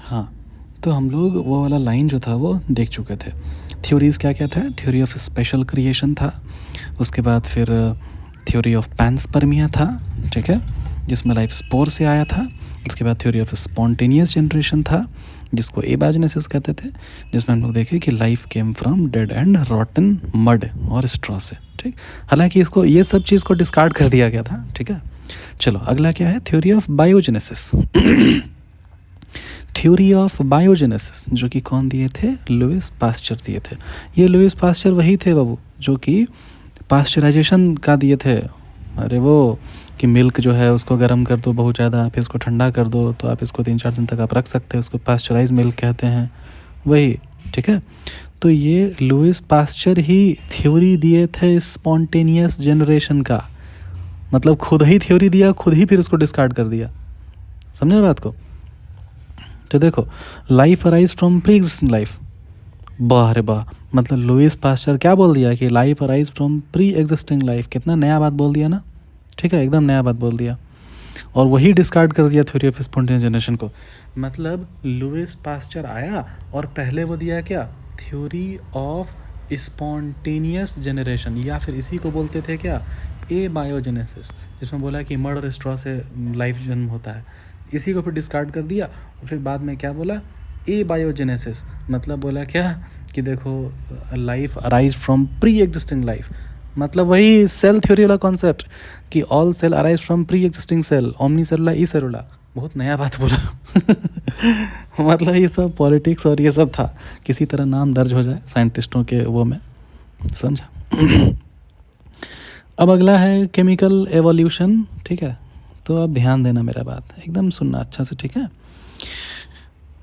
हाँ, तो हम लोग वो वाला लाइन जो था वो देख चुके थे। थ्योरीज़ क्या क्या था? थ्योरी ऑफ स्पेशल क्रिएशन था, उसके बाद फिर थ्योरी ऑफ पैंसपर्मिया था, ठीक है, जिसमें लाइफ स्पोर से आया था। उसके बाद थ्योरी ऑफ स्पॉन्टेनियस जनरेशन था, जिसको एबायोजेनेसिस कहते थे, जिसमें हम लोग देखे कि life came from dead and रॉटन mud और स्ट्रॉ से, ठीक। हालांकि इसको ये सब चीज़ को डिस्कार्ड कर दिया गया था, ठीक है। चलो अगला क्या है? Theory of biogenesis. Theory of biogenesis जो कि कौन दिए थे? लुइस पास्चर दिए थे। ये लुइस पास्चर वही थे बाबू जो कि पास्चराइजेशन का दिए थे। अरे वो कि मिल्क जो है उसको गर्म कर दो बहुत ज़्यादा, फिर इसको ठंडा कर दो तो आप इसको 3-4 दिन तक आप रख सकते हो, उसको पास्चराइज मिल्क कहते हैं, वही, ठीक है। तो ये लुइस पास्चर ही थ्योरी दिए थे स्पॉन्टेनियस जनरेशन का, मतलब खुद ही थ्योरी दिया, खुद ही फिर उसको डिस्कार्ड कर दिया। समझे बात को? तो देखो, life arise from pre existing life, वाह रे वाह, मतलब लुइस पास्चर क्या बोल दिया कि life arise from pre existing life. कितना नया बात बोल दिया ना, ठीक है, एकदम नया बात बोल दिया। और वही डिस्कार्ड कर दिया थ्योरी ऑफ स्पॉन्टेनियस जनरेशन को। मतलब लुइस पास्चर आया और पहले वो दिया क्या? थ्योरी ऑफ स्पॉन्टेनियस जनरेशन, या फिर इसी को बोलते थे क्या? ए बायोजेनेसिस, जिसमें बोला कि मड और स्ट्रॉ से लाइफ जन्म होता है। इसी को फिर डिस्कार्ड कर दिया और फिर बाद में क्या बोला? ए बायोजेनेसिस, मतलब बोला क्या कि देखो life arise from pre existing life, मतलब वही सेल थ्योरी वाला कॉन्सेप्ट कि all cell arise from pre existing cell, omnis cellula e cellula. बहुत नया बात बोला। मतलब ये सब पॉलिटिक्स और ये सब था, किसी तरह नाम दर्ज हो जाए साइंटिस्टों के वो में, समझा। अब अगला है केमिकल एवोल्यूशन, ठीक है। तो अब ध्यान देना मेरा बात, एकदम सुनना अच्छा से, ठीक है।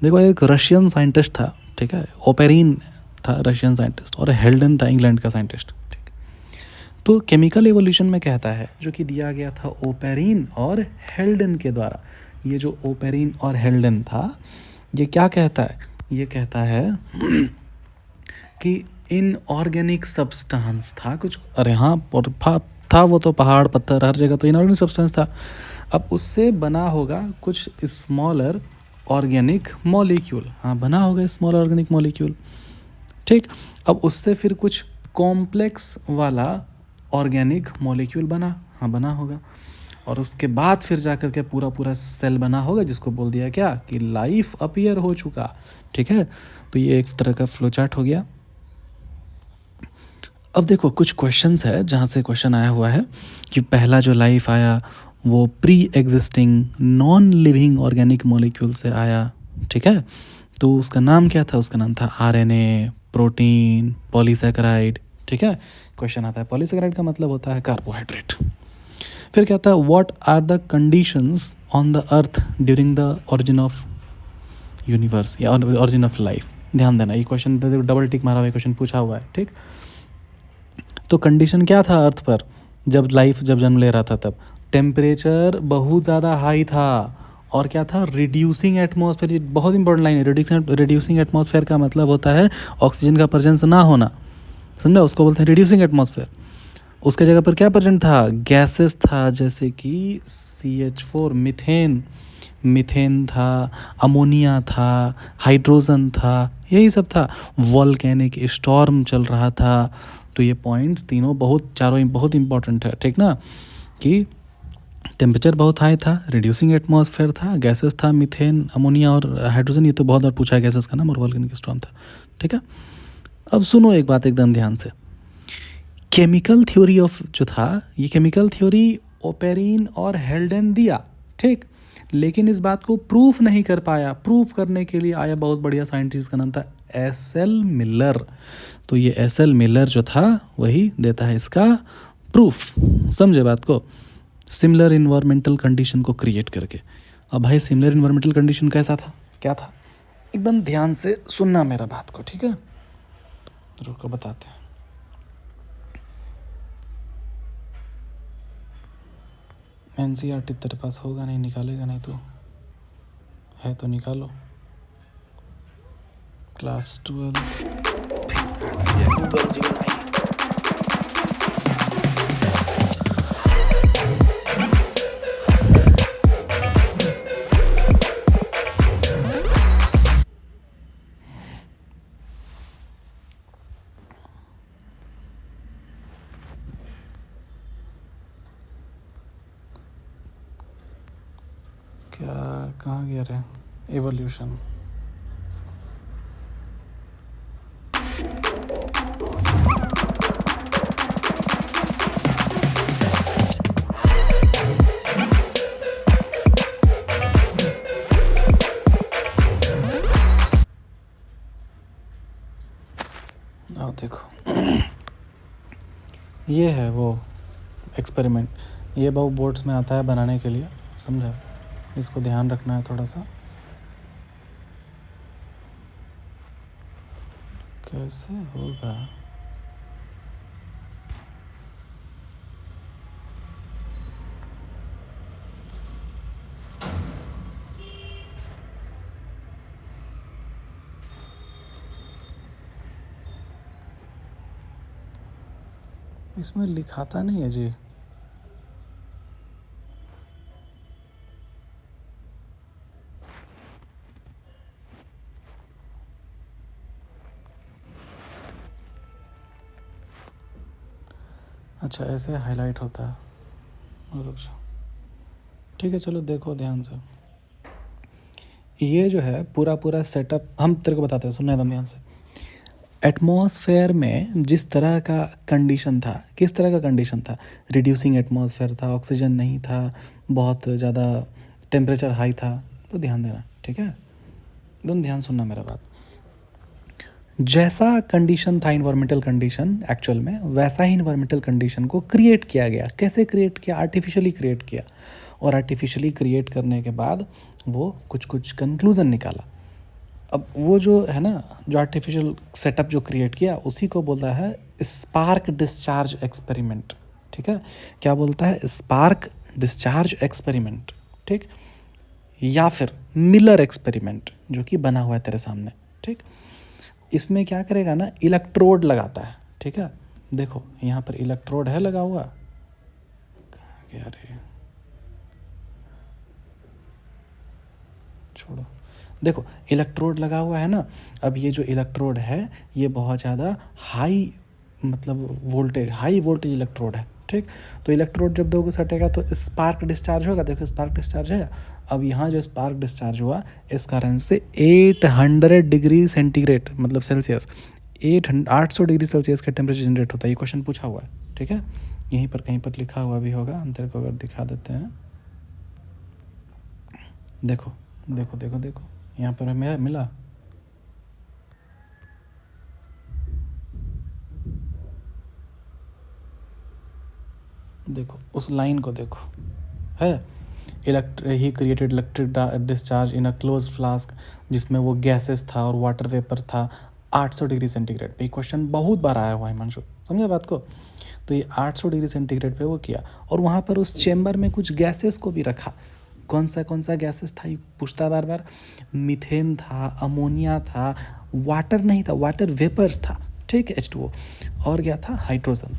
देखो एक रशियन साइंटिस्ट था, ठीक है, ओपेरिन था रशियन साइंटिस्ट, और हेल्डन था इंग्लैंड का साइंटिस्ट, ठीक। तो केमिकल एवोल्यूशन में कहता है जो कि दिया गया था ओपेरिन और हेल्डन के द्वारा। ये जो ओपेरिन और हेल्डन था ये क्या कहता है? ये कहता है कि इनऑर्गेनिक सब्सटेंस था कुछ, अरे हाँ, और था वो तो पहाड़ पत्थर हर जगह तो इनऑर्गेनिक सब्सटेंस था। अब उससे बना होगा कुछ स्मॉलर ऑर्गेनिक मॉलिक्यूल, हाँ बना होगा स्मॉल ऑर्गेनिक मॉलिक्यूल, ठीक। अब उससे फिर कुछ कॉम्प्लेक्स वाला ऑर्गेनिक मॉलिक्यूल बना, हाँ बना होगा, और उसके बाद फिर जाकर के पूरा पूरा सेल बना होगा, जिसको बोल दिया क्या कि लाइफ अपीयर हो चुका, ठीक है। तो ये एक तरह का फ्लो चार्ट हो गया। अब देखो कुछ क्वेश्चंस है जहाँ से क्वेश्चन आया हुआ है कि पहला जो लाइफ आया वो pre existing non living organic molecule से आया, ठीक है। तो उसका नाम क्या था? उसका नाम था आरएनए, प्रोटीन, पॉलीसैकेराइड, ठीक है। क्वेश्चन आता है पॉलीसैकेराइड का मतलब होता है कार्बोहाइड्रेट। फिर क्या था? What are the conditions on the earth during the origin of universe या ओरिजिन ऑफ लाइफ। ध्यान देना, ये क्वेश्चन डबल टिक मारा हुआ क्वेश्चन पूछा हुआ है, ठीक। तो कंडीशन क्या था अर्थ पर जब लाइफ जब जन्म ले रहा था? तब टेम्परेचर बहुत ज़्यादा हाई था, और क्या था? Reducing atmosphere. बहुत इंपॉर्टेंट लाइन है, रिड्यूसिंग एटमॉस्फेयर का मतलब होता है ऑक्सीजन का प्रेजेंस ना होना, समझा? उसको बोलते हैं रिड्यूसिंग एटमॉस्फेयर। उसके जगह पर क्या प्रेजेंट था? गैसेस था, जैसे कि CH4, मीथेन था, अमोनिया था, हाइड्रोजन था, यही सब था। वॉल्केनिक स्टॉर्म चल रहा था। तो ये पॉइंट्स तीनों चारों बहुत इंपॉर्टेंट है, ठीक ना, कि टेम्परेचर बहुत हाई था, रिड्यूसिंग एटमॉस्फेयर था, गैसेस था, मीथेन, अमोनिया और हाइड्रोजन, ये तो बहुत बार पूछा है गैसेस का नाम, और वॉल्केनिक स्टॉर्म था, ठीक है। अब सुनो एक बात एकदम ध्यान से, केमिकल थ्योरी ऑफ जो था, ये केमिकल थ्योरी ओपेरिन और हेल्डन दिया, ठीक, लेकिन इस बात को प्रूफ नहीं कर पाया। प्रूफ करने के लिए आया बहुत बढ़िया साइंटिस्ट का नाम था एस.एल. मिलर। तो ये एस.एल. मिलर जो था वही देता है इसका प्रूफ, समझे बात को, सिमिलर इन्वायरमेंटल कंडीशन को क्रिएट करके। अब भाई सिमिलर इन्वायरमेंटल कंडीशन कैसा था, क्या था? एकदम ध्यान से सुनना मेरा बात को, ठीक है। रुको बताते हैं। एनसीईआरटी तेरे पास होगा नहीं, निकालेगा नहीं तो, है तो निकालो। क्लास 12 गूगल जी नहीं। क्या, कहाँ गया रे एवोल्यूशन? आओ देखो ये है वो एक्सपेरिमेंट, ये बहुत बोर्ड्स में आता है बनाने के लिए, समझा? इसको ध्यान रखना है थोड़ा सा। कैसे होगा? इसमें लिखाता नहीं है जी। अच्छा ऐसे हाईलाइट होता है, रुक जाओ, ठीक है चलो देखो ध्यान से। ये जो है पूरा पूरा सेटअप हम तेरे को बताते हैं, सुनने दम ध्यान से। एटमॉस्फेयर में जिस तरह का कंडीशन था, किस तरह का कंडीशन था? रिड्यूसिंग एटमॉस्फेयर था, ऑक्सीजन नहीं था, बहुत ज़्यादा टेम्परेचर हाई था। तो ध्यान देना, ठीक है, एकदम ध्यान सुनना मेरा बात। जैसा कंडीशन था इन्वायरमेंटल कंडीशन एक्चुअल में, वैसा ही इन्वायरमेंटल कंडीशन को क्रिएट किया गया। कैसे क्रिएट किया? आर्टिफिशियली क्रिएट किया। और आर्टिफिशियली क्रिएट करने के बाद वो कुछ कुछ कंक्लूज़न निकाला। अब वो जो है ना, जो आर्टिफिशियल सेटअप जो क्रिएट किया, उसी को बोलता है स्पार्क डिस्चार्ज एक्सपेरिमेंट। ठीक है, क्या बोलता है? स्पार्क डिस्चार्ज एक्सपेरिमेंट, ठीक, या फिर मिलर एक्सपेरिमेंट, जो कि बना हुआ है तेरे सामने। ठीक, इसमें क्या करेगा ना, इलेक्ट्रोड लगाता है। ठीक है, देखो यहाँ पर इलेक्ट्रोड है लगा हुआ, कहाँ गया रे, छोड़ो, देखो इलेक्ट्रोड लगा हुआ है ना। अब ये जो इलेक्ट्रोड है ये बहुत ज़्यादा हाई, मतलब वोल्टेज, हाई वोल्टेज इलेक्ट्रोड है। ठीक, तो इलेक्ट्रोड जब दो को सटेगा तो स्पार्क डिस्चार्ज होगा। देखो स्पार्क डिस्चार्ज है। अब यहाँ जो स्पार्क डिस्चार्ज हुआ, इस कारण से 800 डिग्री सेंटीग्रेड, मतलब सेल्सियस, 800 डिग्री सेल्सियस का टेम्परेचर जनरेट होता है। ये क्वेश्चन पूछा हुआ है, ठीक है, यहीं पर कहीं पर लिखा हुआ भी होगा, अंतर को अगर दिखा देते हैं। देखो देखो देखो देखो, यहाँ पर हमें मिला, देखो उस लाइन को देखो, है he created electric discharge in a close flask, जिसमें वो गैसेस था और वाटर वेपर था 800 डिग्री सेंटीग्रेड पे। क्वेश्चन बहुत बार आया हुआ है हिमांशु, समझा बात को? तो ये 800 डिग्री सेंटीग्रेड पे वो किया, और वहाँ पर उस चेम्बर में कुछ गैसेस को भी रखा। कौन सा गैसेस था ये पूछता है बार बार। मीथेन था, अमोनिया था, वाटर नहीं था, वाटर वेपर्स था, ठीक, H2O, और क्या था? हाइड्रोजन।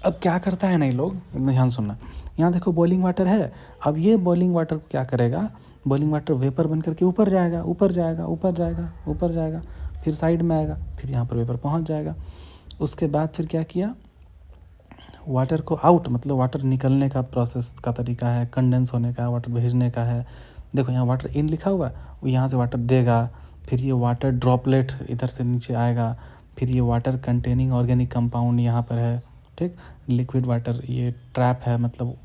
अब क्या करता है ना ये लोग, ध्यान सुनना, यहाँ देखो बॉइलिंग वाटर है। अब ये बॉइलिंग वाटर को क्या करेगा? बॉइलिंग वाटर वेपर बन करके ऊपर जाएगा, ऊपर जाएगा, ऊपर जाएगा, ऊपर जाएगा, फिर साइड में आएगा, फिर यहाँ पर वेपर पहुँच जाएगा। उसके बाद फिर क्या किया? वाटर को आउट, मतलब वाटर निकलने का प्रोसेस का तरीका है, कंडेंस होने का, वाटर भेजने का है। देखो यहाँ वाटर इन लिखा हुआ है, वो यहाँ से वाटर देगा, फिर ये वाटर ड्रॉपलेट इधर से नीचे आएगा, फिर ये वाटर कंटेनिंग ऑर्गेनिक कंपाउंड यहाँ पर है, ठीक, लिक्विड वाटर, ये ट्रैप है, मतलब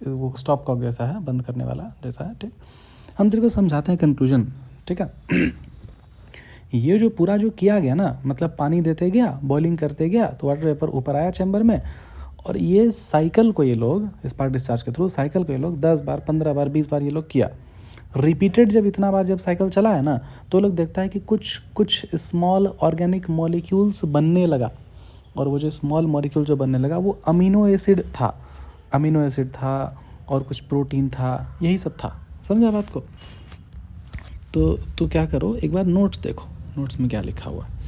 वो स्टॉप कॉक जैसा है, बंद करने वाला जैसा है। ठीक, हम तेरे को समझाते हैं कंक्लूजन, ठीक है। ये जो पूरा जो किया गया ना, मतलब पानी देते गया, बॉइलिंग करते गया, तो वाटर वेपर ऊपर आया चैम्बर में, और ये साइकिल को ये लोग स्पार्क डिस्चार्ज के थ्रू, साइकिल को ये लोग 10 बार, 15 बार, 20 बार ये लोग किया। रिपीटेड जब इतना बार जब साइकिल चला है ना, तो लोग देखता है कि कुछ कुछ स्मॉल ऑर्गेनिक मॉलिक्यूल्स बनने लगा। और वो जो स्मॉल मॉलिक्यूल जो बनने लगा वो अमीनो एसिड था, अमीनो एसिड था और कुछ प्रोटीन था, यही सब था। समझा बात को? तो क्या करो, एक बार नोट्स देखो, नोट्स में क्या लिखा हुआ है।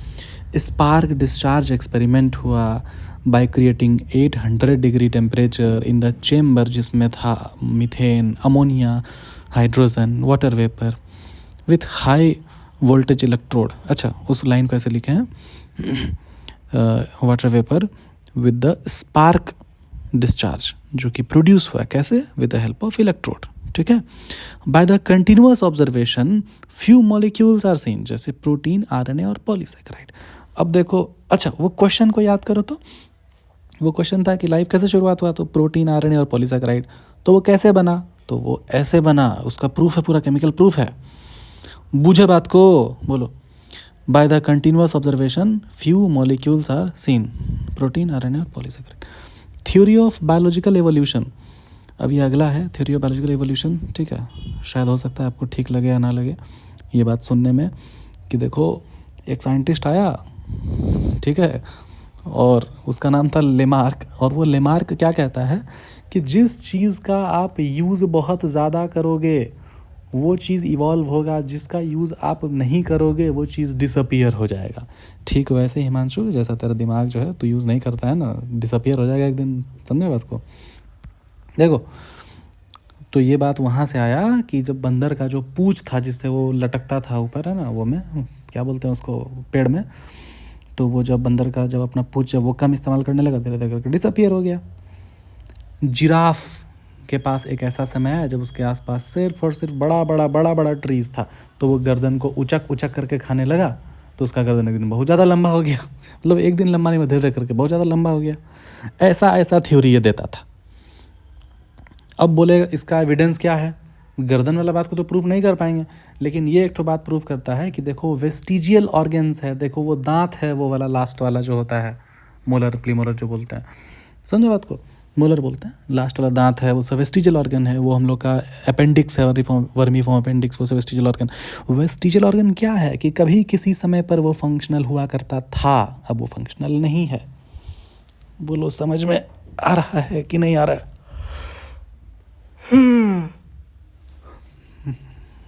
स्पार्क डिस्चार्ज एक्सपेरिमेंट हुआ by creating 800 degree temperature in the chamber, जिसमें था methane, ammonia, hydrogen, water vapour with high voltage electrode. अच्छा, उस लाइन को ऐसे लिखे हैं, water vapour with the spark discharge, जो कि प्रोड्यूस हुआ कैसे? With the help of electrode. ठीक है। By the continuous observation few molecules are seen, जैसे प्रोटीन, आरएनए और पॉलीसेकेराइड। अब देखो, अच्छा वो क्वेश्चन को याद करो तो, वो क्वेश्चन था कि लाइफ कैसे शुरुआत हुआ, तो प्रोटीन, आरएनए और पॉलीसेकेराइड। तो वो कैसे बना, तो वो ऐसे बना, उसका प्रूफ है, पूरा केमिकल प्रूफ है। बूझे बात को, बोलो। By the continuous observation few molecules are seen, protein, RNA और polysaccharide. Theory of biological evolution, अब ये अगला है थ्योरी ऑफ बायोलॉजिकल एवोल्यूशन, ठीक है। शायद हो सकता है आपको ठीक लगे या ना लगे ये बात सुनने में, कि देखो एक साइंटिस्ट आया, ठीक है, और उसका नाम था लेमार्क, और वो लेमार्क क्या कहता है कि जिस चीज़ का आप यूज़ बहुत ज़्यादा करोगे वो चीज़ इवॉल्व होगा, जिसका यूज़ आप नहीं करोगे वो चीज़ डिसअपियर हो जाएगा। ठीक वैसे ही हिमांशु, जैसा तेरा दिमाग जो है तो यूज़ नहीं करता है ना, डिसअपियर हो जाएगा एक दिन, समझे बात को। देखो, तो ये बात वहाँ से आया कि जब बंदर का जो पूँछ था जिससे वो लटकता था ऊपर, है ना, वो में क्या बोलते हैं उसको, पेड़ में, तो वो जब बंदर का जब अपना पूँछ जब वो कम इस्तेमाल करने लगा, धीरे धीरे करके डिसअपियर हो गया। जिराफ के पास एक ऐसा समय आया जब उसके आसपास सिर्फ और सिर्फ बड़ा बड़ा बड़ा बड़ा ट्रीज़ था, तो वो गर्दन को उचक उचक करके खाने लगा, तो उसका गर्दन एक दिन बहुत ज़्यादा लंबा हो गया। मतलब एक दिन लंबा नहीं, धीरे करके बहुत ज़्यादा लंबा हो गया। ऐसा ऐसा थ्योरी ये देता था। अब बोले इसका एविडेंस क्या है, गर्दन वाला बात को तो प्रूफ नहीं कर पाएंगे, लेकिन ये एक तो बात प्रूफ करता है कि देखो वेस्टिजियल ऑर्गन्स है, देखो वो दांत है, वो वाला लास्ट वाला जो होता है, मोलर प्रीमोलर जो बोलते हैं, समझो बात को, मोलर बोलते हैं, लास्ट वाला दांत है, वो वेस्टिजियल ऑर्गन है, वो हम लोग का अपेंडिक्स है, वर्मी फॉर्म अपेंडिक्स, वो वेस्टिजियल ऑर्गन। वेस्टिजियल ऑर्गन क्या है कि कभी किसी समय पर वो फंक्शनल हुआ करता था, अब वो फंक्शनल नहीं है। बोलो समझ में आ रहा है कि नहीं आ रहा है?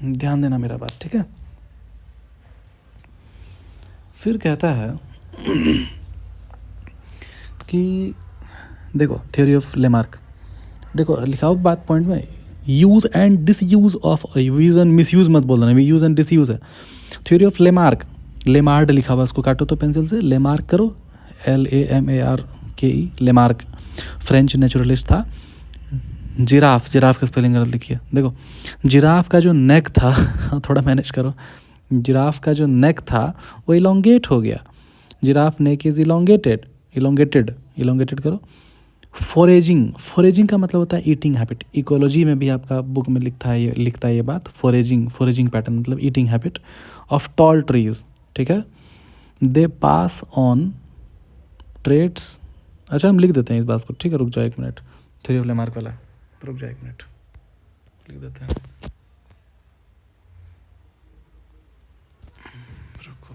ध्यान देना मेरा बात, ठीक है। फिर कहता है कि देखो थ्योरी ऑफ लेमार्क, देखो लिखा हो बात पॉइंट में, use and disuse of, use and misuse मत बोल देना, यूज एंड डिसयूज है। थ्योरी ऑफ लेमार्क, लेमार्ड लिखा हुआ, उसको काटो तो पेंसिल से, लेमार्क करो, LAMARKE, लेमार्क फ्रेंच नेचुरलिस्ट था। जिराफ, जिराफ का स्पेलिंग गलत लिखिए, देखो जिराफ का जो नेक था थोड़ा मैनेज करो, जिराफ का जो नेक था वो इलोंगेट हो गया, giraffe neck is elongated, elongated, elongated करो। फोरेजिंग, फोरेजिंग का मतलब होता है ईटिंग हैबिट, इकोलॉजी में भी आपका बुक में लिखता है ये बात, फोरेजिंग, फोरेजिंग पैटर्न मतलब eating habit of tall trees, ठीक है। दे पास ऑन ट्रेड्स, अच्छा हम लिख देते हैं इस बात को, ठीक है, रुक जाओ एक मिनट, थ्योरी ऑफ लेमार्क वाला, रुक जाओ एक मिनट, लिख देते हैं, रुको।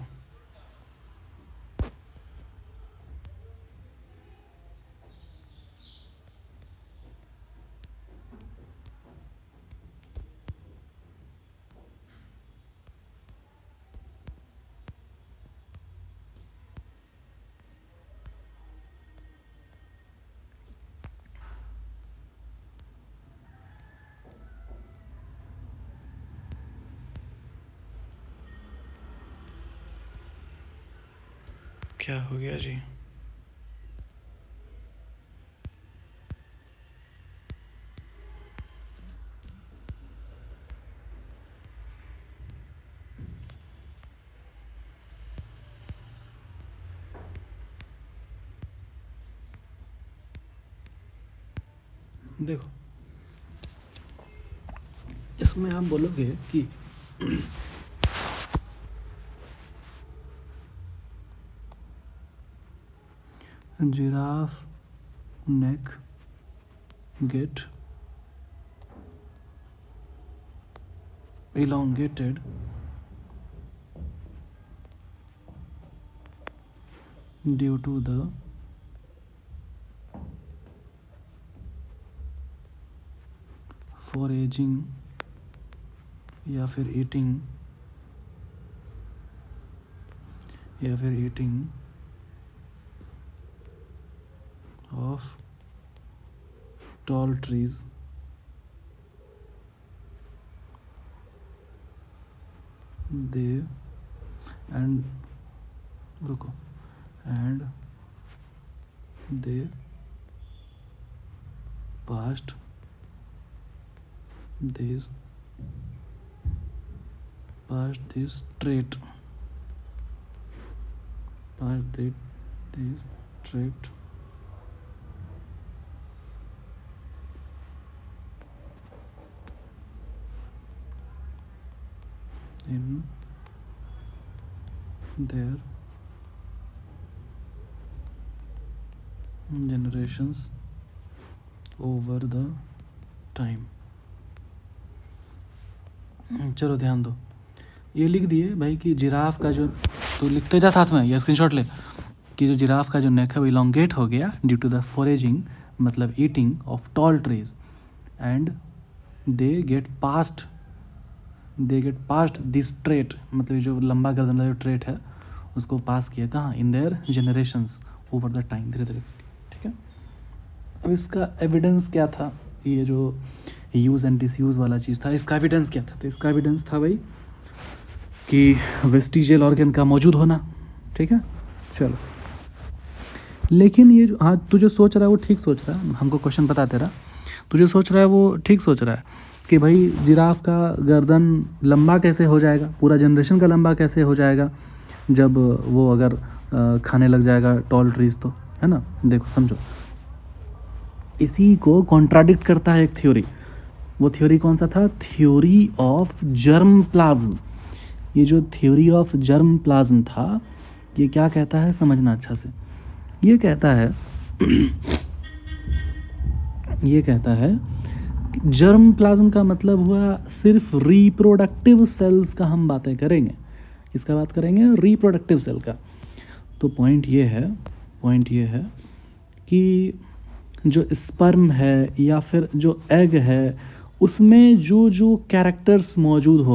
क्या हो गया जी? देखो इसमें आप बोलोगे कि giraffe neck get elongated due to the foraging या फिर eating of tall trees, they and, रुको, and they passed this pass this trait in their generations over the time। चलो ध्यान दो, ये लिख दिए भाई कि जिराफ का जो, तो लिखते जा साथ में, ये स्क्रीनशॉट ले, कि जो जिराफ का जो नेक है वो इलोंगेट हो गया ड्यू टू द फॉरेजिंग, मतलब eating of tall trees, and they get past this trait, मतलब जो लंबा गर्दन वाला जो ट्रेट है उसको पास किया कहाँ, in their generations over the time, धीरे धीरे, ठीक है। अब इसका एविडेंस क्या था, ये जो यूज़ एंड डिसयूज़ वाला चीज़ था, इसका एविडेंस क्या था, तो इसका एविडेंस था भाई कि वेस्टिजियल ऑर्गन का मौजूद होना, ठीक है। चलो, लेकिन ये जो, हाँ तू जो सोच रहा है वो ठीक सोच रहा है, हमको क्वेश्चन बताते रहा, तुझे सोच रहा है वो ठीक सोच रहा है कि भाई जिराफ का गर्दन लंबा कैसे हो जाएगा, पूरा जनरेशन का लंबा कैसे हो जाएगा जब वो अगर खाने लग जाएगा टॉल ट्रीज, तो है ना। देखो समझो, इसी को कॉन्ट्राडिक्ट करता है एक थ्योरी, वो थ्योरी कौन सा था, थ्योरी ऑफ जर्म प्लाज्म। ये जो थ्योरी ऑफ जर्म प्लाज्म था, ये क्या कहता है समझना अच्छा से, ये कहता है जर्म प्लाज्म का मतलब हुआ सिर्फ रिप्रोडक्टिव सेल्स का हम बातें करेंगे, इसका बात करेंगे रिप्रोडक्टिव सेल का। तो पॉइंट ये है कि जो स्पर्म है या फिर जो एग है, उसमें जो कैरेक्टर्स मौजूद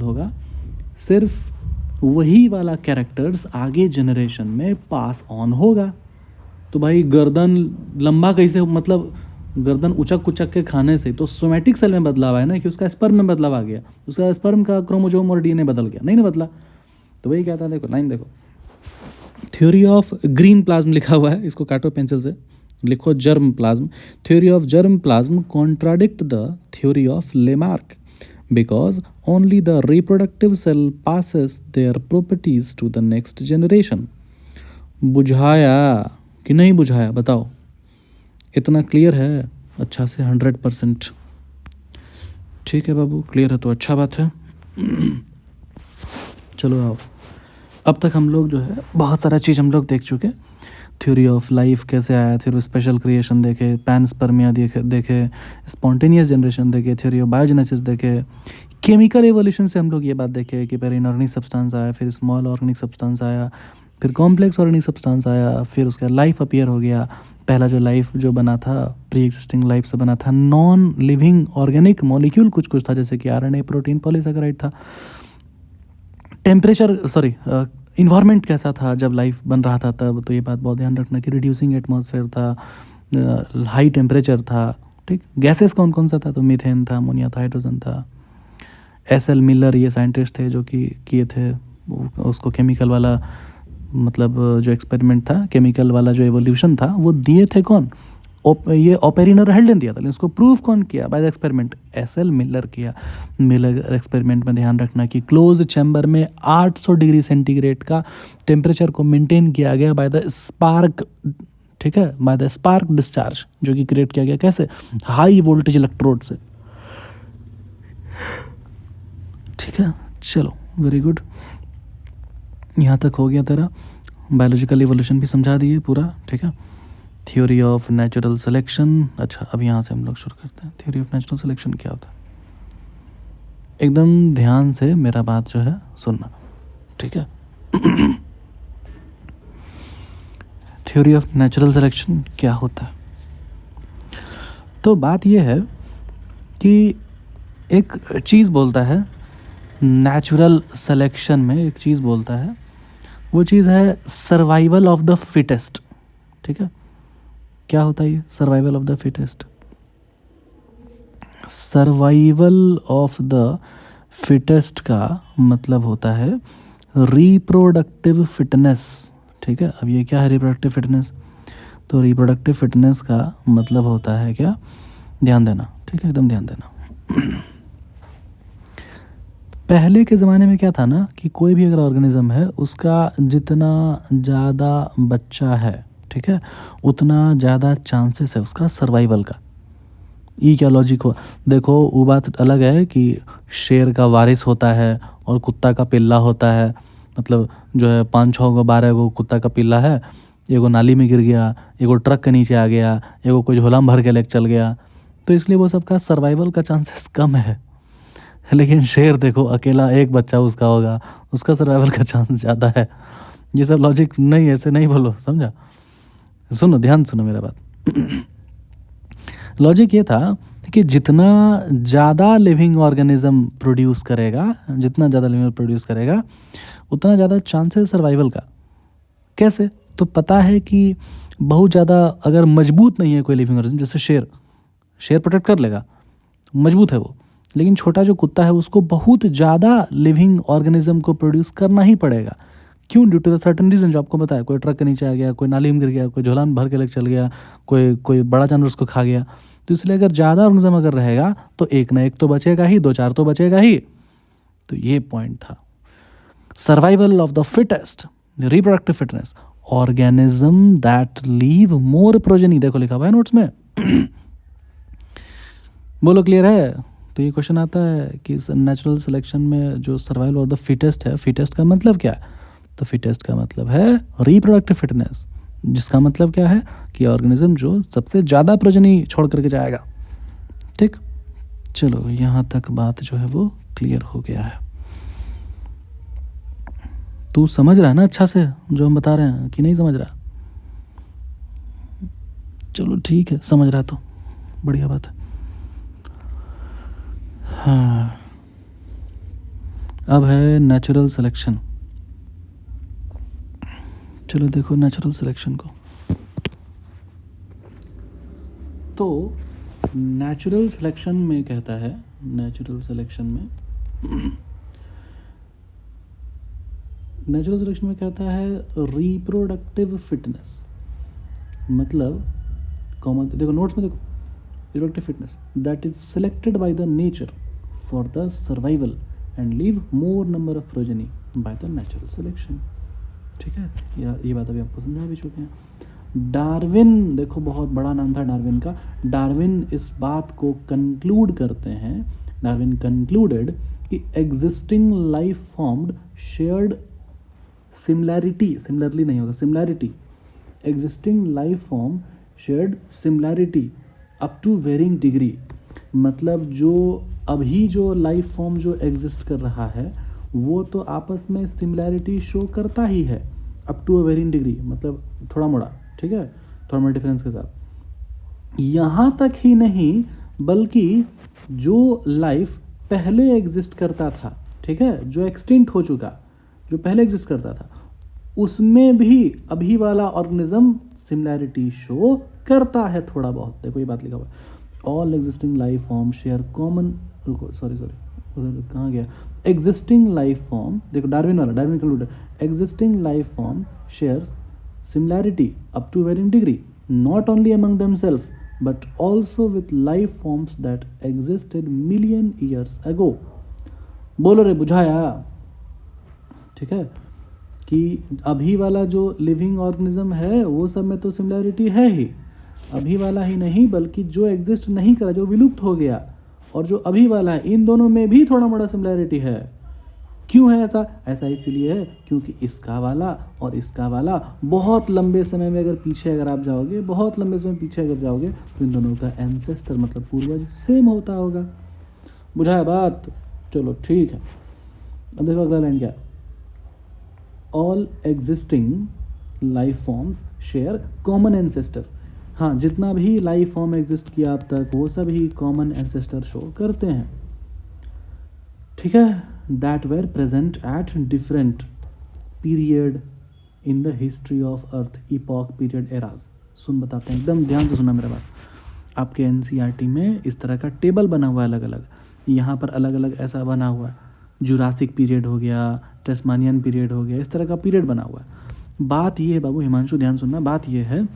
होगा, सिर्फ वही वाला कैरेक्टर्स आगे जनरेशन में पास ऑन होगा। तो भाई गर्दन लंबा कैसे, मतलब गर्दन उचक के खाने से तो सोमैटिक सेल में बदलाव आया ना, कि उसका स्पर्म में बदलाव आ गया, उसका स्पर्म का क्रोमोसोम और डीएनए बदल गया, नहीं ना बदला। तो वही कहता है, देखो लाइन देखो, थ्योरी ऑफ ग्रीन प्लाज्म लिखा हुआ है, इसको काटो पेंसिल से, लिखो germ plasm. Theory of germ plasm contradict the theory of Lamarck because only the reproductive cell passes their properties to the next generation. बुझाया कि नहीं बुझाया, बताओ, इतना क्लियर है अच्छा से, 100%। ठीक है बाबू, क्लियर है तो अच्छा बात है। चलो आओ, अब तक हम लोग जो है बहुत सारा चीज़ हम लोग देख चुके, थ्योरी ऑफ लाइफ कैसे आया, थ्योरी ऑफ स्पेशल क्रिएशन देखे, पैनस्पर्मिया देखे, स्पॉन्टेनियस जनरेशन देखे, थ्योरी ऑफ बायोजेनेसिस देखे, केमिकल एवोल्यूशन से हम लोग ये बात देखे कि पहले इनऑर्गेनिक सब्सटेंस आया, फिर स्मॉल ऑर्गेनिक सब्सटेंस आया, फिर कॉम्प्लेक्स ऑर्गेनिक सब्सटेंस आया, फिर उसका लाइफ अपीयर हो गया। पहला जो लाइफ जो बना था प्री एग्जिस्टिंग लाइफ से बना था नॉन लिविंग ऑर्गेनिक मॉलिक्यूल कुछ था, जैसे कि आरएनए, प्रोटीन, पॉलीसैकेराइड था। इन्वायरमेंट कैसा था जब लाइफ बन रहा था तब, तो ये बात बहुत ध्यान रखना कि रिड्यूसिंग एटमॉस्फेयर था, हाई टेम्परेचर था, ठीक। गैसेस कौन कौन सा था, तो मीथेन था, अमोनिया था, हाइड्रोजन था। एस.एल. मिलर ये साइंटिस्ट थे जो कि किए थे उसको केमिकल वाला, मतलब जो एक्सपेरिमेंट था, केमिकल वाला जो एवोल्यूशन था वो दिए थे कौन, ये ऑपेरिनर हेल्डेन दिया था, लेकिन उसको प्रूफ कौन किया, by the experiment, SL. Miller किया। मिलर एक्सपेरिमेंट में ध्यान रखना कि क्लोज चैम्बर में 800 डिग्री सेंटीग्रेड का टेम्परेचर को मेंटेन किया गया बाय द स्पार्क, ठीक है, बाय द स्पार्क डिस्चार्ज, जो कि क्रिएट किया गया कैसे, हाई वोल्टेज इलेक्ट्रोड से, ठीक है। चलो वेरी गुड, यहाँ तक हो गया तेरा, बायोलॉजिकल इवोल्यूशन भी समझा दिए पूरा, ठीक है। थ्योरी ऑफ नेचुरल सिलेक्शन, अच्छा अब यहाँ से हम लोग शुरू करते हैं। थ्योरी ऑफ नेचुरल सिलेक्शन क्या होता है, एकदम ध्यान से मेरा बात जो है सुनना, ठीक है। थ्योरी ऑफ नेचुरल सिलेक्शन क्या होता है, तो बात यह है कि एक चीज़ बोलता है नेचुरल सिलेक्शन में, एक चीज़ बोलता है, वो चीज़ है सर्वाइवल ऑफ द फिटेस्ट, ठीक है। क्या होता है ये survival of the fittest, survival of the fittest का मतलब होता है रिप्रोडक्टिव फिटनेस, ठीक है। अब ये क्या है रिप्रोडक्टिव फिटनेस, तो रिप्रोडक्टिव फिटनेस का मतलब होता है क्या, ध्यान देना, ठीक है, एकदम ध्यान देना। पहले के ज़माने में क्या था ना कि कोई भी अगर ऑर्गेनिज्म है उसका जितना ज़्यादा बच्चा है, ठीक है, उतना ज़्यादा चांसेस है उसका सर्वाइवल का। ये क्या लॉजिक हुआ? देखो वो बात अलग है कि शेर का वारिस होता है और कुत्ता का पिल्ला होता है। मतलब जो है 5-6 गो 12 गो कुत्ता का पिल्ला है, एगो नाली में गिर गया, एगो ट्रक के नीचे आ गया, एगो कोई झोला में भर के लेके चल गया, तो इसलिए वो सबका सर्वाइवल का चांसेस कम है। लेकिन शेर देखो अकेला एक बच्चा उसका होगा, उसका सर्वाइवल का चांस ज़्यादा है। ये सब लॉजिक नहीं, ऐसे नहीं बोलो, समझा? सुनो, ध्यान सुनो मेरा बात। लॉजिक ये था कि जितना ज़्यादा लिविंग ऑर्गेनिज्म प्रोड्यूस करेगा, जितना ज़्यादा लिविंग प्रोड्यूस करेगा, उतना ज़्यादा चांसेस सर्वाइवल का। कैसे? तो पता है कि बहुत ज़्यादा अगर मजबूत नहीं है कोई लिविंग ऑर्गेनिज्म, जैसे शेर प्रोटेक्ट कर लेगा, मजबूत है वो, लेकिन छोटा जो कुत्ता है उसको बहुत ज़्यादा लिविंग ऑर्गेनिज्म को प्रोड्यूस करना ही पड़ेगा। क्यों? Due to the certain reason जो आपको बताया, कोई ट्रक के नीचे आ गया, कोई नाली में गिर गया, कोई झोला में भर के लेके चल गया, कोई बड़ा जानवर उसको खा गया। तो इसलिए अगर ज़्यादा ऑर्गेनिज्म अगर रहेगा तो एक ना एक तो बचेगा ही, 2-4 तो बचेगा ही। तो ये पॉइंट था। Survival of the fittest, reproductive fitness, organism that leave more progeny, देखो लिखा हुआ है नोट्स में। बोलो क्लियर है? तो ये क्वेश्चन आता है कि नेचुरल सिलेक्शन में जो सर्वाइवल ऑफ द फिटेस्ट है, फिटेस्ट का मतलब क्या है? तो फिटेस्ट का मतलब है रिप्रोडक्टिव फिटनेस, जिसका मतलब क्या है कि ऑर्गेनिज्म जो सबसे ज़्यादा प्रोजनी छोड़ करके जाएगा। ठीक, चलो यहाँ तक बात जो है वो क्लियर हो गया है। तू समझ रहा है ना अच्छा से जो हम बता रहे हैं कि नहीं समझ रहा? चलो ठीक है, समझ रहा तो बढ़िया बात है। हाँ, अब है नेचुरल सिलेक्शन। चलो देखो नेचुरल सिलेक्शन को। तो नेचुरल सिलेक्शन में कहता है, नेचुरल सिलेक्शन में कहता है रिप्रोडक्टिव फिटनेस, मतलब कॉमन, देखो नोट्स में देखो, reproductive fitness that is selected by the nature for the survival and leave more number of progeny by the natural selection. ठीक है, ये बात अभी आपको समझा भी चुके हैं। डार्विन, देखो बहुत बड़ा नाम था डार्विन का। डार्विन इस बात को कंक्लूड करते हैं, डार्विन कंक्लूडेड कि existing life formed shared similarity नहीं होगा, similarity, existing life form shared similarity up to varying degree. मतलब जो अभी जो लाइफ फॉर्म जो एग्जिस्ट कर रहा है वो तो आपस में सिमिलैरिटी शो करता ही है up to a varying degree, मतलब थोड़ा मोड़ा, ठीक है, थोड़ा मोड़ा डिफरेंस के साथ। यहाँ तक ही नहीं बल्कि जो लाइफ पहले एग्जिस्ट करता था, ठीक है, जो एक्सटिंक्ट हो चुका, जो पहले एग्जिस्ट करता था, उसमें भी अभी वाला ऑर्गेनिज्म सिमिलैरिटी शो करता है थोड़ा बहुत। देखो ये बात लिखा हुआ, all existing life form share common, रुको सॉरी उधर कहाँ गया, एग्जिस्टिंग लाइफ फॉर्म, देखो डार्विन वाला, Darwin concluded existing life form shares similarity up to varying degree not only among themselves but also with life forms that existed million years ago. बोलो रे, बुझाया? ठीक है, कि अभी वाला जो लिविंग ऑर्गेनिज्म है वो सब में तो सिमिलैरिटी है ही, अभी वाला ही नहीं बल्कि जो एग्जिस्ट नहीं करा, जो विलुप्त हो गया, और जो अभी वाला है, इन दोनों में भी थोड़ा मोड़ा सिमिलैरिटी है। क्यों है ऐसा? ऐसा इसलिए है क्योंकि इसका वाला और इसका वाला बहुत लंबे समय में अगर पीछे अगर आप जाओगे, बहुत लंबे समय पीछे अगर जाओगे तो इन दोनों का एंसेस्टर मतलब पूर्वज सेम होता होगा। बुझाया बात? चलो ठीक है। अब देखो अगला लाइन क्या, all existing life forms share common ancestor. हाँ, जितना भी लाइफ फॉर्म एग्जिस्ट किया अब तक वो सभी कॉमन एंसेस्टर शो करते हैं, ठीक है, that were present at different period in the history of Earth, epoch, period, eras. सुन बताते हैं, एकदम ध्यान से सुना मेरा बात। आपके एनसीईआरटी में इस तरह का टेबल बना हुआ है अलग अलग, यहाँ पर अलग अलग ऐसा बना हुआ है, जुरासिक पीरियड हो गया, टेस्मानियन पीरियड हो गया, इस तरह का पीरियड बना हुआ है। बात ये है बाबू, हिमांशु ध्यान सुनना, बात ये है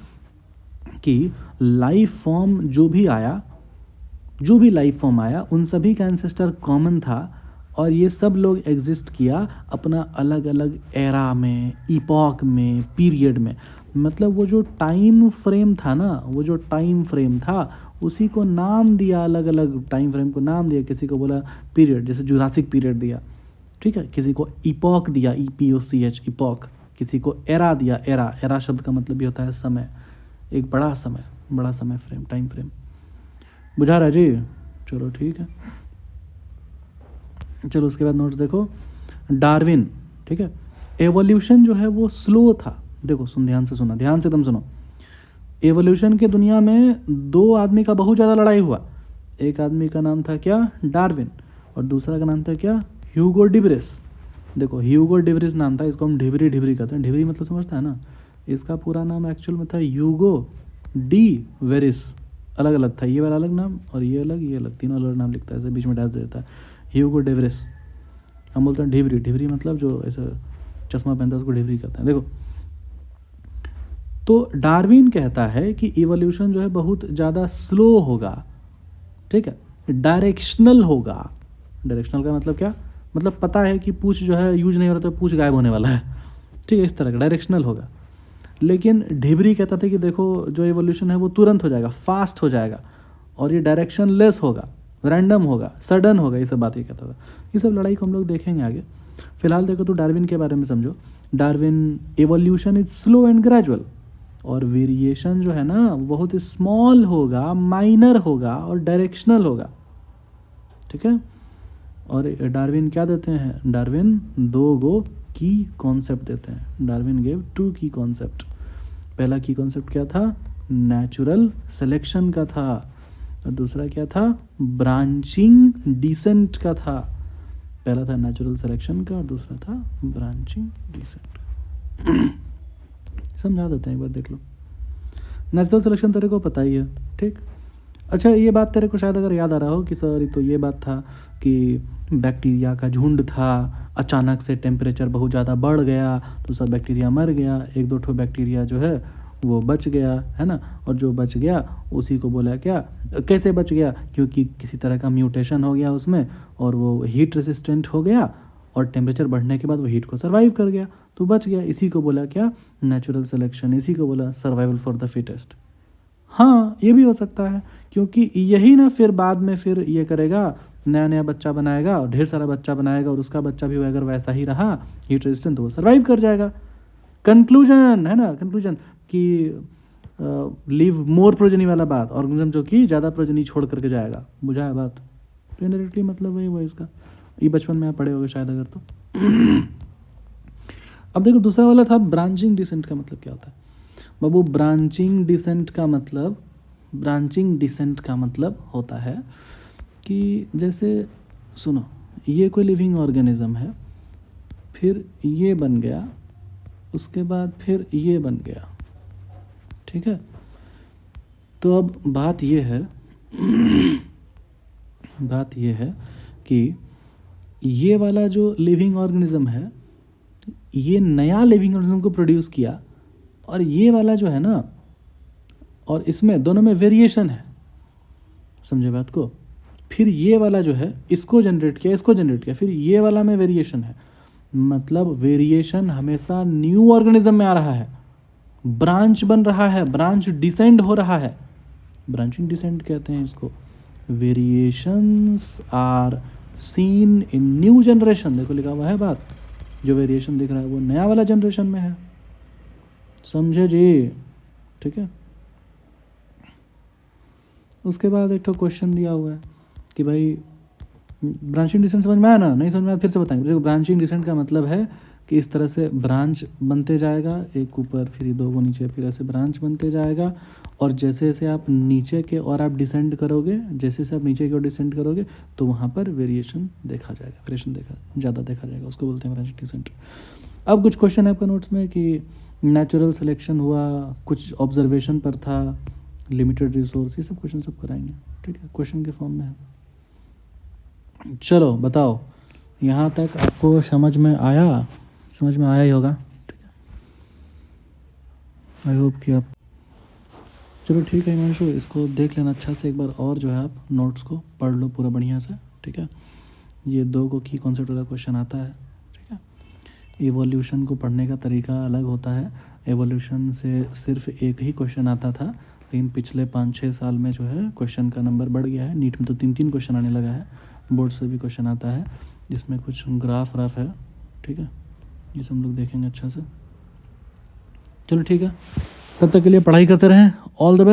कि लाइफ फॉर्म जो भी आया, जो भी लाइफ फॉर्म आया उन सभी का एंसेस्टर कॉमन था और ये सब लोग एग्जिस्ट किया अपना अलग अलग एरा में, इपॉक में, पीरियड में। मतलब वो जो टाइम फ्रेम था ना, वो जो टाइम फ्रेम था उसी को नाम दिया, अलग अलग टाइम फ्रेम को नाम दिया। किसी को बोला पीरियड, जैसे जुरासिक पीरियड दिया, ठीक है। किसी को इपॉक दिया, EPOCH, इपॉक। किसी को एरा दिया, एरा। एरा शब्द का मतलब भी होता है समय, एक बड़ा समय, बड़ा समय फ्रेम, टाइम फ्रेम। बुझा रहा है जी? चलो ठीक है। चलो उसके बाद नोट्स देखो। डार्विन, ठीक है। एवोल्यूशन जो है वो स्लो था। देखो सुन, ध्यान से सुना, ध्यान से एकदम सुनो। एवोल्यूशन के दुनिया में दो आदमी का बहुत ज़्यादा लड़ाई हुआ। एक आदमी का नाम था क्या? डार्विन। और दूसरा का नाम था क्या? ह्यूगो डिब्रिस। देखो ह्यूगो डिब्रिस नाम था, इसको हम ढिबरी ढिबरी कहते हैं। ढिबरी मतलब समझता है ना? इसका पूरा नाम एक्चुअल में था ह्यूगो डी वेरिस। अलग अलग था, ये वाला अलग नाम और ये अलग, ये अलग, तीनों अलग नाम लिखता है, ऐसे बीच में डैश दे देता है। ह्यूगो डिब्रिस। हम बोलते हैं ढिबरी। ढिबरी मतलब जो ऐसा चश्मा पहनता है उसको ढिबरी कहते हैं। देखो तो डार्विन कहता है कि इवोल्यूशन जो है बहुत ज़्यादा स्लो होगा, ठीक है, डायरेक्शनल होगा। डायरेक्शनल का मतलब क्या? मतलब पता है कि पूछ जो है यूज नहीं हो रहा तो पूछ गायब होने वाला है, ठीक है, इस तरह का डायरेक्शनल होगा। लेकिन ढिबरी कहता था कि देखो जो इवोल्यूशन है वो तुरंत हो जाएगा, फास्ट हो जाएगा, और ये डायरेक्शन लेस होगा, रैंडम होगा, सडन होगा। ये सब बात ये कहता था। ये सब लड़ाई को हम लोग देखेंगे आगे। फिलहाल देखो तो डार्विन के बारे में समझो। Darwin, evolution is slow and gradual, और वेरिएशन जो है ना बहुत स्मॉल होगा, माइनर होगा और डायरेक्शनल होगा, ठीक है। और डार्विन क्या देते हैं? डार्विन दो गो की कॉन्सेप्ट देते हैं। डार्विन गेव 2 की कॉन्सेप्ट। पहला की कॉन्सेप्ट क्या था? नेचुरल सिलेक्शन का था। और दूसरा क्या था? ब्रांचिंग डिसेंट का था। पहला था नेचुरल सिलेक्शन का और दूसरा था ब्रांचिंग डिसेंट का। समझा देते हैं, एक बार देख लो। नेचुरल सिलेक्शन तेरे को पता ही है, ठीक। अच्छा ये बात तेरे को शायद अगर याद आ रहा हो कि सर तो ये बात था कि बैक्टीरिया का झुंड था, अचानक से टेम्परेचर बहुत ज़्यादा बढ़ गया तो सब बैक्टीरिया मर गया, एक दो ठो बैक्टीरिया जो है वो बच गया, है ना। और जो बच गया उसी को बोला क्या, कैसे बच गया? क्योंकि किसी तरह का म्यूटेशन हो गया उसमें और वो हीट रेसिस्टेंट हो गया और टेम्परेचर बढ़ने के बाद वो हीट को सर्वाइव कर गया तो बच गया। इसी को बोला क्या? Natural selection. इसी को बोला सर्वाइवल फॉर द फिटेस्ट। हाँ ये भी हो सकता है, क्योंकि यही ना फिर बाद में फिर ये करेगा, नया नया बच्चा बनाएगा और ढेर सारा बच्चा बनाएगा और उसका बच्चा भी अगर वैसा ही रहा हीट रेजिस्टेंट तो वो सर्वाइव कर जाएगा। कंक्लूजन है ना, कंक्लूजन कि लीव मोर प्रोजनी वाला बात, ऑर्गेनिज्म जो कि ज़्यादा प्रोजनी छोड़ करके जाएगा। बुझा है बात? तो इनडायरेक्टली मतलब वही हुआ इसका। ये बचपन में आप पढ़े होगे शायद अगर तो। अब देखो दूसरा वाला था ब्रांचिंग डिसेंट का मतलब क्या होता है बाबू? ब्रांचिंग डिसेंट का मतलब, ब्रांचिंग डिसेंट का मतलब होता है कि जैसे सुनो, ये कोई लिविंग ऑर्गेनिज्म है, फिर ये बन गया, उसके बाद फिर ये बन गया, ठीक है। तो अब बात ये है बात ये है कि ये वाला जो लिविंग ऑर्गेनिज्म है ये नया लिविंग ऑर्गेनिज्म को प्रोड्यूस किया, और ये वाला जो है ना, और इसमें दोनों में वेरिएशन है, समझे बात को। फिर ये वाला जो है इसको जनरेट किया, इसको जनरेट किया, फिर ये वाला में वेरिएशन है। मतलब वेरिएशन हमेशा न्यू ऑर्गेनिज्म में आ रहा है, ब्रांच बन रहा है, ब्रांच डिसेंड हो रहा है, ब्रांचिंग डिसेंड कहते हैं इसको। Variations are seen in new generation. देखो लिखा हुआ है बात, जो वेरिएशन दिख रहा है वो नया वाला जनरेशन में है, समझे जी? ठीक है। उसके बाद एक तो क्वेश्चन दिया हुआ है कि भाई ब्रांचिंग डिसेंट समझ में आया ना? नहीं समझ में आया फिर से बताएंगे। देखो ब्रांचिंग डिसेंट का मतलब है कि इस तरह से ब्रांच बनते जाएगा, एक ऊपर फिर दो को नीचे, फिर ऐसे ब्रांच बनते जाएगा। और जैसे जैसे आप नीचे के और आप डिसेंड करोगे, जैसे जैसे आप नीचे की ओर डिसेंड करोगे तो वहाँ पर वेरिएशन देखा जाएगा, वेरिएशन ज़्यादा देखा जाएगा, उसको बोलते हैं ब्रांचिंग डिसेंट। अब कुछ क्वेश्चन है आपका नोट्स में कि नेचुरल सिलेक्शन हुआ, कुछ ऑब्जर्वेशन पर था, लिमिटेड रिसोर्स, ये सब क्वेश्चन सब कराएंगे, ठीक है, क्वेश्चन के फॉर्म में है। चलो बताओ, यहाँ तक आपको समझ में आया? समझ में आया ही होगा, ठीक है। आई होप कि आप चलो ठीक है हिमांशु, इसको देख लेना अच्छा से एक बार और जो है आप नोट्स को पढ़ लो पूरा बढ़िया से, ठीक है। ये 2 को की कॉन्सेप्ट वाला क्वेश्चन आता है, ठीक है। एवोल्यूशन को पढ़ने का तरीका अलग होता है। एवोल्यूशन से सिर्फ एक ही क्वेश्चन आता था, लेकिन पिछले 5-6 साल में जो है क्वेश्चन का नंबर बढ़ गया है। नीट में तो 3-3 क्वेश्चन आने लगा है, बोर्ड से भी क्वेश्चन आता है जिसमें कुछ ग्राफ व्राफ है, ठीक है। ये सब हम लोग देखेंगे अच्छा से। चलो ठीक है, तब तक के लिए पढ़ाई करते रहें। All the best.